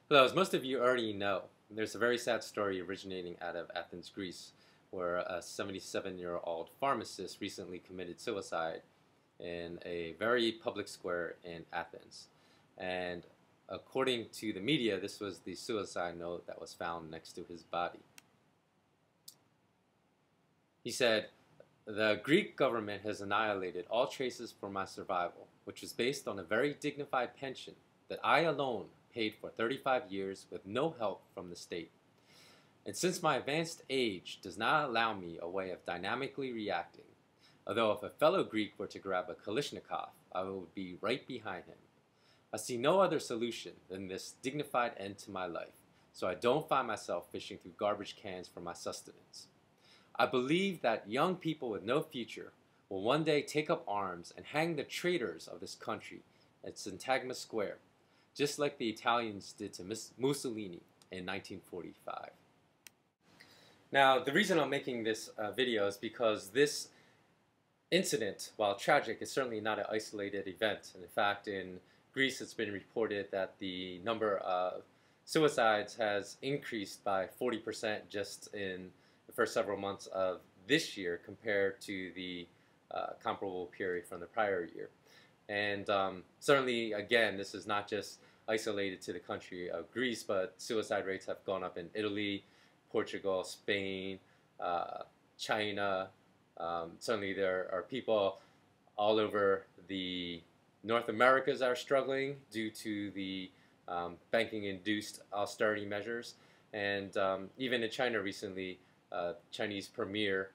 Hello, as most of you already know, there's a very sad story originating out of Athens, Greece, where a 77-year-old pharmacist recently committed suicide in a very public square in Athens. And according to the media, this was the suicide note that was found next to his body. He said, "The Greek government has annihilated all traces for my survival, which was based on a very dignified pension that I alone paid for 35 years with no help from the state. And since my advanced age does not allow me a way of dynamically reacting, although if a fellow Greek were to grab a Kalashnikov, I would be right behind him. I see no other solution than this dignified end to my life, so I don't find myself fishing through garbage cans for my sustenance. I believe that young people with no future will one day take up arms and hang the traitors of this country at Syntagma Square, just like the Italians did to Mussolini in 1945. Now, the reason I'm making this video is because this incident, while tragic, is certainly not an isolated event. And in fact, in Greece, it's been reported that the number of suicides has increased by 40% just in the first several months of this year compared to the comparable period from the prior year. And certainly, again, this is not just isolated to the country of Greece, but suicide rates have gone up in Italy, Portugal, Spain, China. Certainly there are people all over the North Americas that are struggling due to the banking-induced austerity measures. And even in China recently, Chinese Premier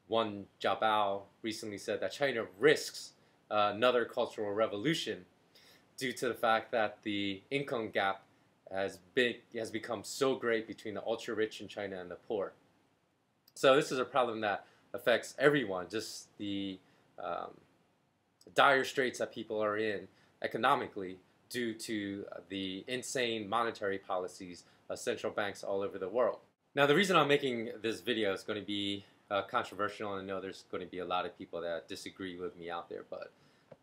Wen Jiabao recently said that China risks another cultural revolution due to the fact that the income gap has become so great between the ultra-rich in China and the poor. So this is a problem that affects everyone, just the dire straits that people are in economically due to the insane monetary policies of central banks all over the world. Now, the reason I'm making this video is going to be controversial, and I know there's going to be a lot of people that disagree with me out there, but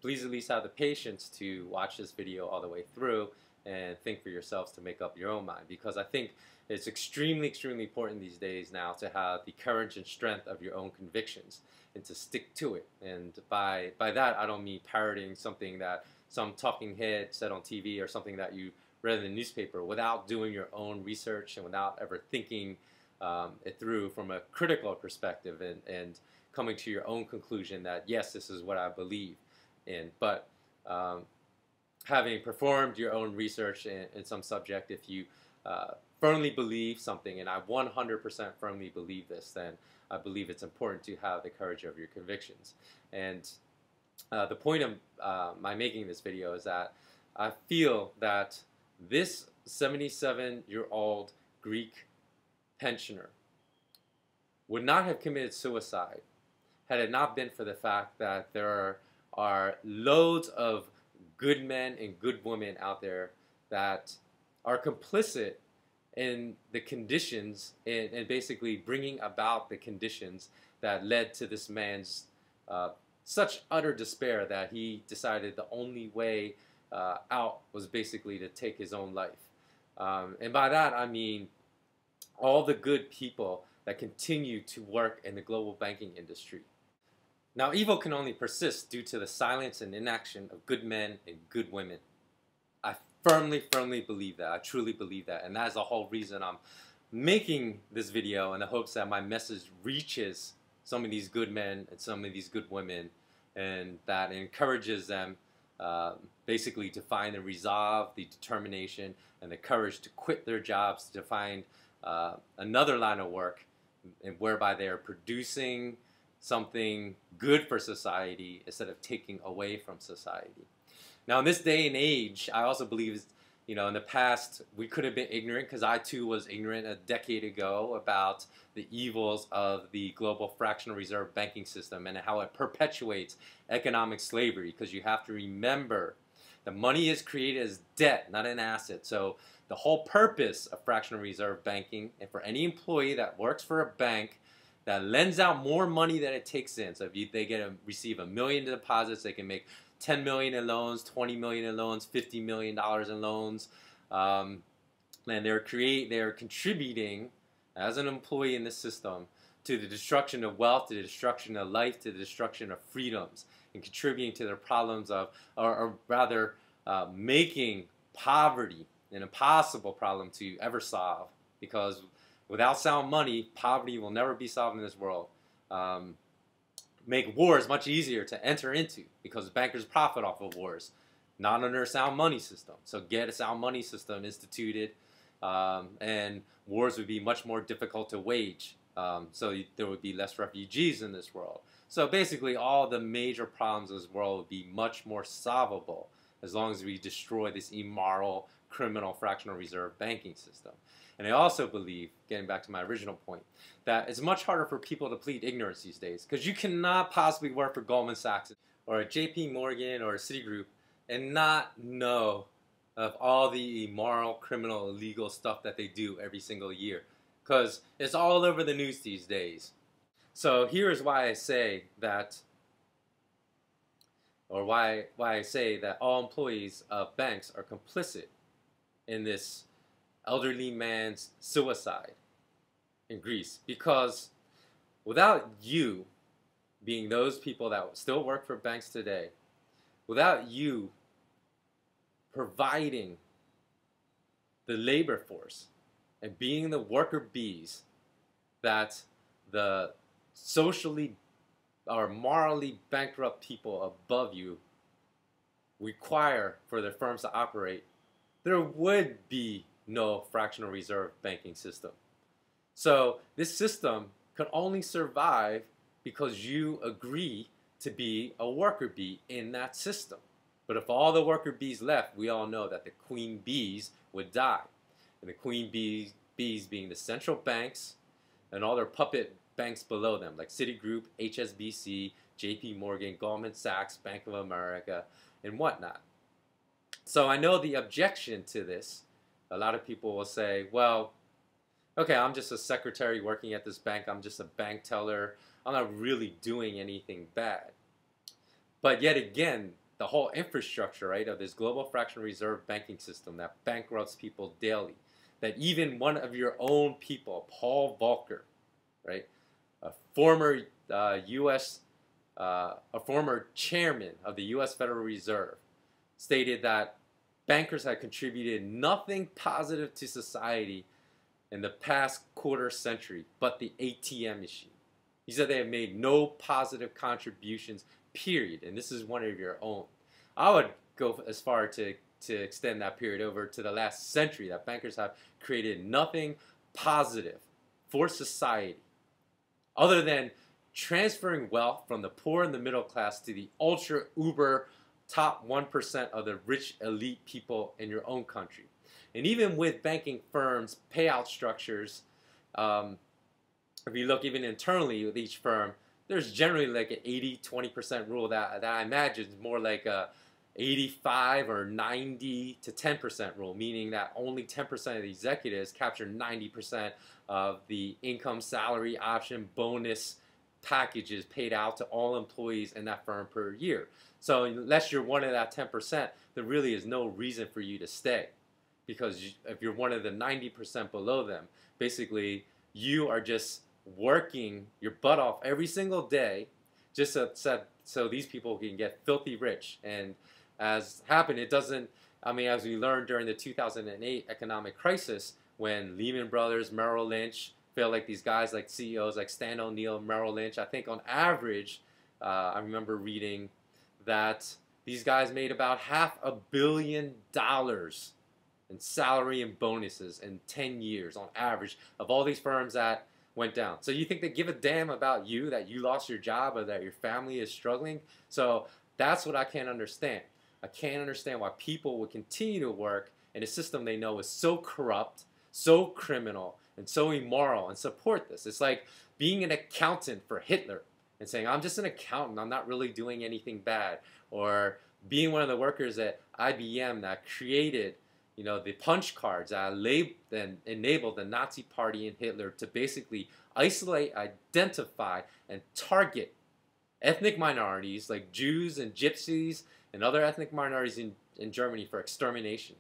please at least have the patience to watch this video all the way through and think for yourselves to make up your own mind, because I think it's extremely, extremely important these days now to have the courage and strength of your own convictions and to stick to it. And by that, I don't mean parroting something that some talking head said on TV or something that you read in the newspaper without doing your own research and without ever thinking it through from a critical perspective and coming to your own conclusion that, yes, this is what I believe in. But having performed your own research in some subject, if you firmly believe something, and I 100% firmly believe this, then I believe it's important to have the courage of your convictions. And the point of my making this video is that I feel that this 77-year-old Greek pensioner would not have committed suicide had it not been for the fact that there are loads of good men and good women out there that are complicit in the conditions and basically bringing about the conditions that led to this man's such utter despair that he decided the only way out was basically to take his own life. And by that I mean all the good people that continue to work in the global banking industry. Now, evil can only persist due to the silence and inaction of good men and good women. I firmly, firmly believe that. I truly believe that. And that is the whole reason I'm making this video, in the hopes that my message reaches some of these good men and some of these good women, and that it encourages them basically to find the resolve, the determination, and the courage to quit their jobs to find another line of work whereby they are producing something good for society instead of taking away from society. Now, in this day and age, I also believe, in the past, we could have been ignorant, because I too was ignorant a decade ago about the evils of the global fractional reserve banking system and how it perpetuates economic slavery, because you have to remember the money is created as debt, not an asset. So the whole purpose of fractional reserve banking, and for any employee that works for a bank that lends out more money than it takes in. So if they receive $1 million in deposits, they can make $10 million in loans, $20 million in loans, $50 million in loans, Um, and they're contributing as an employee in the system to the destruction of wealth, to the destruction of life, to the destruction of freedoms, and contributing to the problems of, or rather, making poverty an impossible problem to ever solve, because without sound money, poverty will never be solved in this world. Make wars much easier to enter into because bankers profit off of wars, not under a sound money system. So get a sound money system instituted, and wars would be much more difficult to wage. So there would be less refugees in this world. So basically all the major problems of this world would be much more solvable as long as we destroy this immoral, criminal fractional reserve banking system. And I also believe, getting back to my original point, that it's much harder for people to plead ignorance these days, because you cannot possibly work for Goldman Sachs or a JP Morgan or a Citigroup and not know of all the immoral, criminal, illegal stuff that they do every single year, because it's all over the news these days. So here is why I say that, or why I say that all employees of banks are complicit in this elderly man's suicide in Greece. Because without you being those people that still work for banks today, without you providing the labor force and being the worker bees that the socially or morally bankrupt people above you require for their firms to operate, there would be no fractional reserve banking system. So this system can only survive because you agree to be a worker bee in that system. But if all the worker bees left, we all know that the queen bees would die. And the queen bees being the central banks and all their puppet banks below them, like Citigroup, HSBC, JP Morgan, Goldman Sachs, Bank of America, and whatnot. So I know the objection to this. A lot of people will say, well, okay, I'm just a secretary working at this bank. I'm just a bank teller. I'm not really doing anything bad. But yet again, the whole infrastructure, right, of this global fractional reserve banking system that bankrupts people daily, that even one of your own people, Paul Volcker, right, a former former chairman of the U.S. Federal Reserve, stated that bankers had contributed nothing positive to society in the past quarter century but the ATM machine. He said they have made no positive contributions, period. And this is one of your own. I would go as far to extend that period over to the last century, that bankers have created nothing positive for society other than transferring wealth from the poor and the middle class to the ultra uber top 1% of the rich elite people in your own country. And even with banking firms, payout structures, if you look even internally with each firm, there's generally like an 80-20% rule that I imagine is more like a 85 or 90 to 10% rule, meaning that only 10% of the executives capture 90% of the income, salary, option, bonus packages paid out to all employees in that firm per year. So unless you're one of that 10%, there really is no reason for you to stay. Because if you're one of the 90% below them, basically you are just working your butt off every single day just so these people can get filthy rich. And as happened, it doesn't, I mean, as we learned during the 2008 economic crisis, when Lehman Brothers, Merrill Lynch, feel like these guys like CEOs like Stan O'Neill, Merrill Lynch, I think on average, I remember reading that these guys made about $500 million in salary and bonuses in 10 years on average of all these firms that went down. So you think they give a damn about you, that you lost your job or that your family is struggling? So that's what I can't understand. I can't understand why people would continue to work in a system they know is so corrupt, so criminal, and so immoral, and support this. It's like being an accountant for Hitler and saying, I'm just an accountant, I'm not really doing anything bad. Or being one of the workers at IBM that created, you know, the punch cards that enabled the Nazi Party and Hitler to basically isolate, identify, and target ethnic minorities like Jews and Gypsies and other ethnic minorities in Germany for extermination.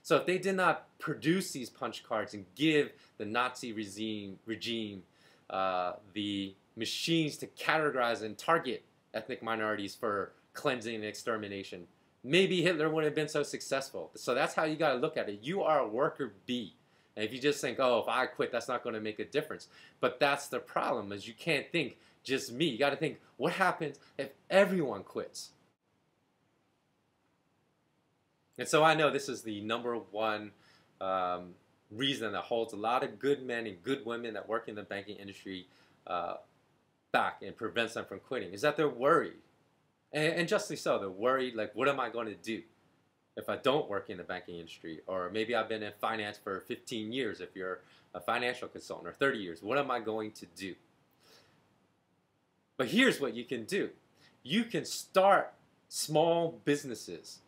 So if they did not produce these punch cards and give the Nazi regime the machines to categorize and target ethnic minorities for cleansing and extermination, maybe Hitler wouldn't have been so successful. So that's how you got to look at it. You are a worker bee. And if you just think, oh, if I quit, that's not going to make a difference. But that's the problem, is you can't think just me. You got to think, what happens if everyone quits? And so I know this is the number one reason that holds a lot of good men and good women that work in the banking industry back and prevents them from quitting, is that they're worried. And justly so. They're worried, like, what am I going to do if I don't work in the banking industry? Or maybe I've been in finance for 15 years if you're a financial consultant, or 30 years. What am I going to do? But here's what you can do. You can start small businesses.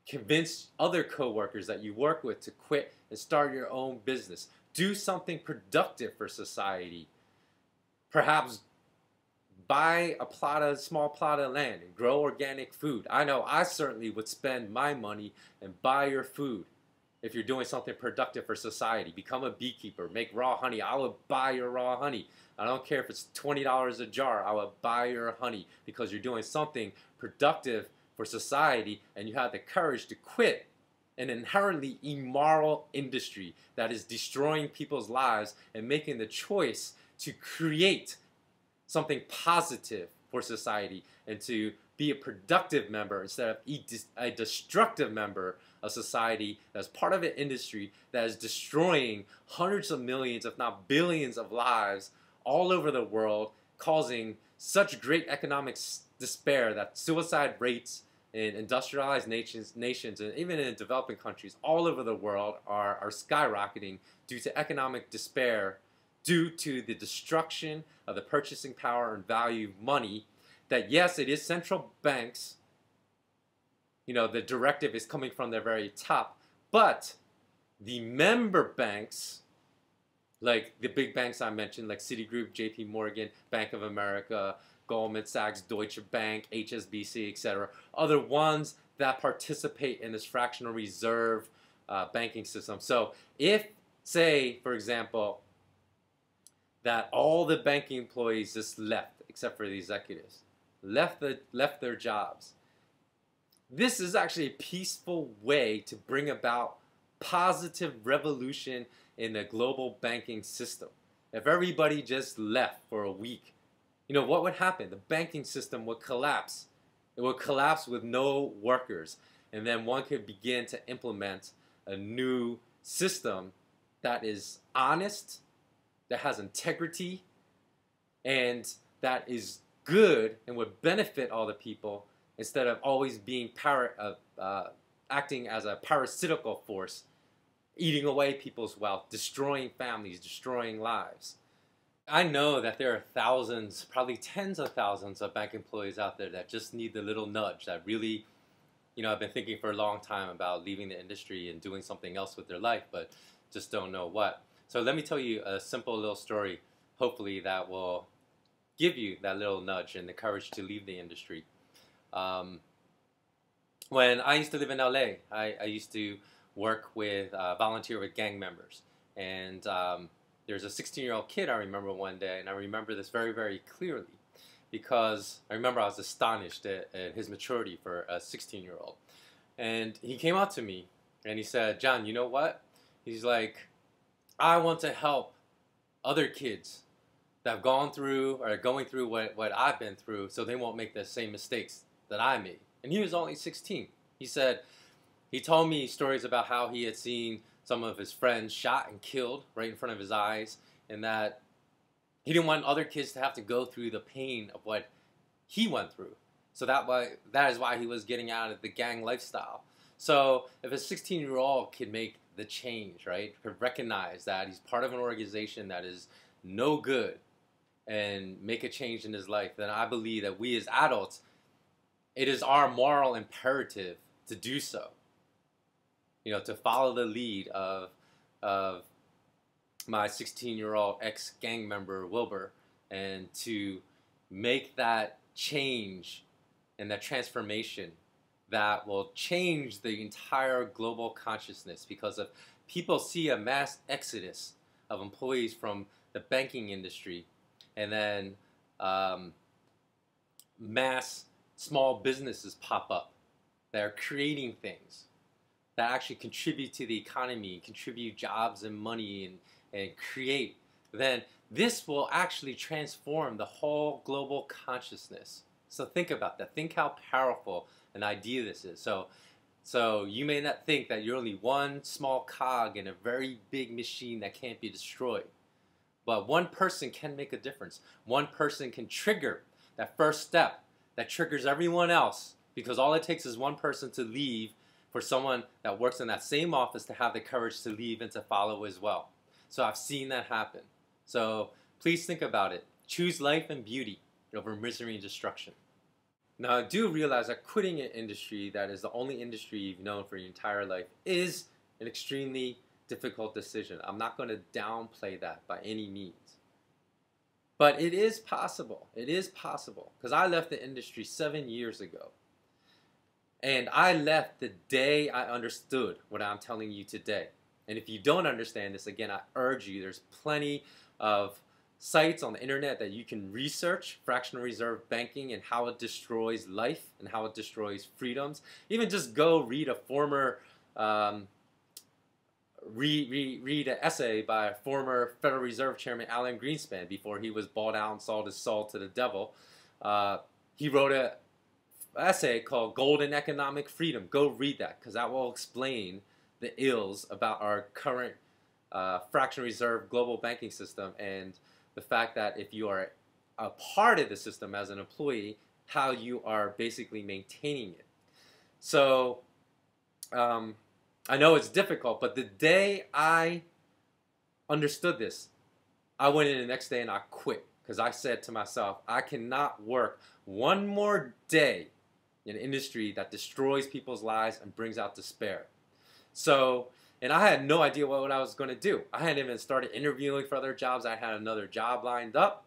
Convince other coworkers that you work with to quit and start your own business. Do something productive for society. Perhaps buy a small plot of land and grow organic food. I know I certainly would spend my money and buy your food if you're doing something productive for society. Become a beekeeper, make raw honey. I would buy your raw honey. I don't care if it's $20 a jar. I would buy your honey because you're doing something productive for society, and you have the courage to quit an inherently immoral industry that is destroying people's lives and making the choice to create something positive for society and to be a productive member instead of a destructive member of society that's part of an industry that is destroying hundreds of millions, if not billions, of lives all over the world, causing such great economic despair that suicide rates in industrialized nations and even in developing countries all over the world are skyrocketing due to economic despair, due to the destruction of the purchasing power and value of money. That yes, it is central banks, the directive is coming from the very top, but the member banks, like the big banks I mentioned, like Citigroup, JP Morgan, Bank of America, Goldman Sachs, Deutsche Bank, HSBC, etc., are the ones that participate in this fractional reserve banking system. So if, say, for example, that all the banking employees just left, except for the executives, left their jobs, this is actually a peaceful way to bring about positive revolution in the global banking system. If everybody just left for a week, what would happen? The banking system would collapse. It would collapse with no workers. And then one could begin to implement a new system that is honest, that has integrity, and that is good and would benefit all the people instead of always being acting as a parasitical force, eating away people's wealth, destroying families, destroying lives. I know that there are thousands, probably tens of thousands of bank employees out there that just need the little nudge that really, I've been thinking for a long time about leaving the industry and doing something else with their life, but just don't know what. So let me tell you a simple little story, hopefully that will give you that little nudge and the courage to leave the industry. When I used to live in LA, I used to volunteer with gang members. And there's a 16-year-old kid I remember one day, and I remember this very, very clearly because I remember I was astonished at his maturity for a 16-year-old. And he came up to me and he said, "John, you know what?" He's like, "I want to help other kids that have gone through or are going through what I've been through so they won't make the same mistakes that I made." And he was only 16. He said, he told me stories about how he had seen some of his friends shot and killed right in front of his eyes, and that he didn't want other kids to have to go through the pain of what he went through. So that is why he was getting out of the gang lifestyle. So if a 16-year-old can make the change, right, could recognize that he's part of an organization that is no good and make a change in his life, then I believe that we as adults, it is our moral imperative to do so. To follow the lead of my 16-year-old ex-gang member, Wilbur, and to make that change and that transformation that will change the entire global consciousness, because if people see a mass exodus of employees from the banking industry, and then mass small businesses pop up that are creating things that actually contribute to the economy, contribute jobs and money, and create, then this will actually transform the whole global consciousness. So think about that. Think how powerful an idea this is. So you may not think that you're only one small cog in a very big machine that can't be destroyed. But one person can make a difference. One person can trigger that first step that triggers everyone else, because all it takes is one person to leave for someone that works in that same office to have the courage to leave and to follow as well. So I've seen that happen. So please think about it. Choose life and beauty over misery and destruction. Now, I do realize that quitting an industry that is the only industry you've known for your entire life is an extremely difficult decision. I'm not going to downplay that by any means. But it is possible. It is possible. Because I left the industry 7 years ago. And I left the day I understood what I'm telling you today. And if you don't understand this, again, I urge you, there's plenty of sites on the internet that you can research fractional reserve banking and how it destroys life and how it destroys freedoms. Even just go read a former read an essay by a former Federal Reserve Chairman Alan Greenspan before he was bought out and sold his soul to the devil. He wrote an essay called Golden Economic Freedom. Go read that, because that will explain the ills about our current fractional reserve global banking system, and the fact that if you are a part of the system as an employee, how you are basically maintaining it. So I know it's difficult, but the day I understood this, I went in the next day and I quit, because I said to myself, I cannot work one more day in an industry that destroys people's lives and brings out despair. So, and I had no idea what I was going to do. I hadn't even started interviewing for other jobs. I had another job lined up.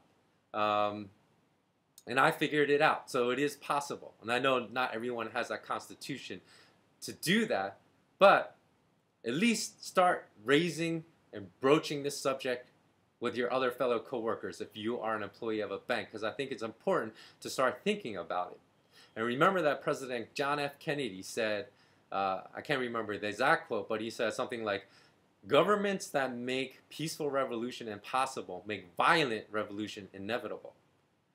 And I figured it out. So it is possible. And I know not everyone has that constitution to do that. But at least start raising and broaching this subject with your other fellow coworkers if you are an employee of a bank. Because I think it's important to start thinking about it. And remember that President John F. Kennedy said, I can't remember the exact quote, but he said something like, governments that make peaceful revolution impossible make violent revolution inevitable.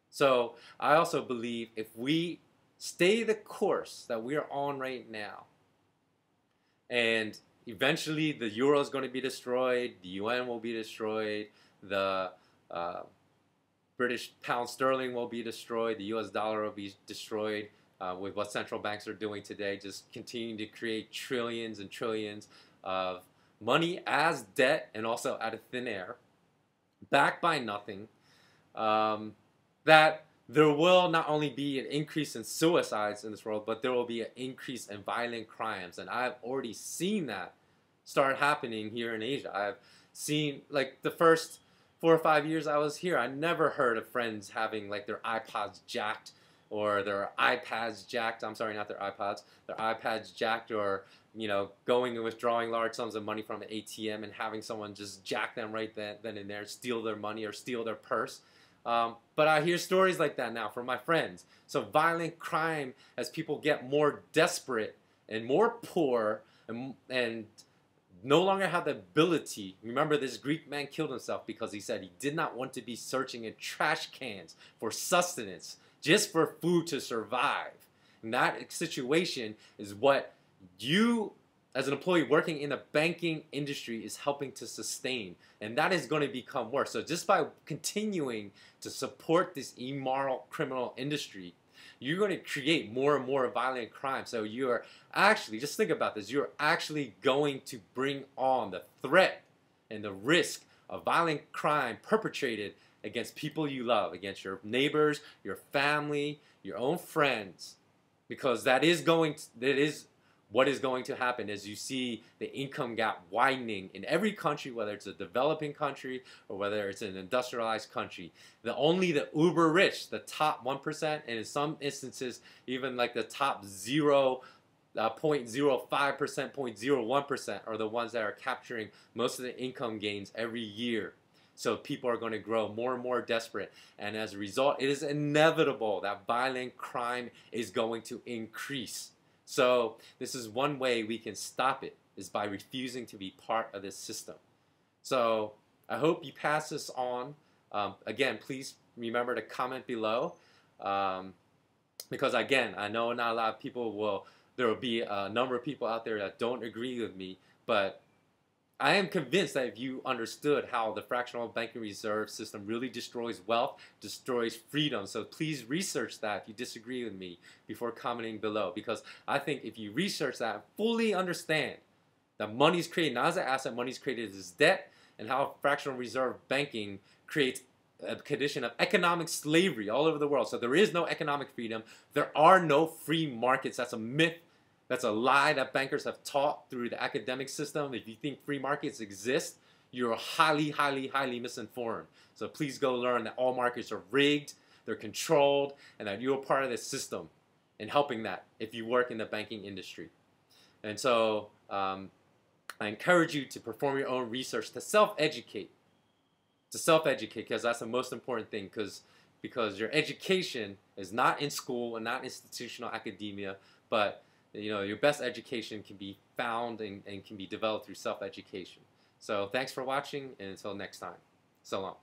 So I also believe if we stay the course that we are on right now, and eventually the euro is going to be destroyed, the UN will be destroyed, the British pound sterling will be destroyed, the US dollar will be destroyed, with what central banks are doing today, just continuing to create trillions and trillions of money as debt and also out of thin air, backed by nothing, that there will not only be an increase in suicides in this world, but there will be an increase in violent crimes. And I've already seen that start happening here in Asia. I've seen, like, the first 4 or 5 years I was here, I never heard of friends having, like, their iPods jacked, or their iPads jacked. I'm sorry, not their iPods. Their iPads jacked, or, you know, going and withdrawing large sums of money from an ATM and having someone just jack them right then and there, steal their money or steal their purse. But I hear stories like that now from my friends. So violent crime, as people get more desperate and more poor and no longer have the ability. Remember, this Greek man killed himself because he said he did not want to be searching in trash cans for sustenance, just for food to survive. And that situation is what you, as an employee working in the banking industry, is helping to sustain. And that is going to become worse. So just by continuing to support this immoral criminal industry, you're going to create more and more violent crime. So you're actually, just think about this, you're actually going to bring on the threat and the risk of violent crime perpetrated against people you love, against your neighbors, your family, your own friends. Because that is what is going to happen as you see the income gap widening in every country, whether it's a developing country or whether it's an industrialized country. Only the uber rich, the top 1%, and in some instances even like the top 0.05%, 0.01% are the ones that are capturing most of the income gains every year. So people are going to grow more and more desperate. And as a result, it is inevitable that violent crime is going to increase. So this is one way we can stop it, is by refusing to be part of this system. So I hope you pass this on. Again, please remember to comment below. Because again, I know not a lot of people will, there will be a number of people out there that don't agree with me, but I am convinced that if you understood how the fractional banking reserve system really destroys wealth, destroys freedom, so please research that if you disagree with me before commenting below, because I think if you research that, fully understand that money is created not as an asset, money is created as debt, and how fractional reserve banking creates a condition of economic slavery all over the world. So there is no economic freedom. There are no free markets. That's a myth. That's a lie that bankers have taught through the academic system. If you think free markets exist, you're highly, highly, highly misinformed. So please go learn that all markets are rigged, they're controlled, and that you're part of the system in helping that if you work in the banking industry. And so I encourage you to perform your own research, to self-educate. Because that's the most important thing, because your education is not in school and not institutional academia, but your best education can be found and can be developed through self-education. So thanks for watching, and until next time, so long.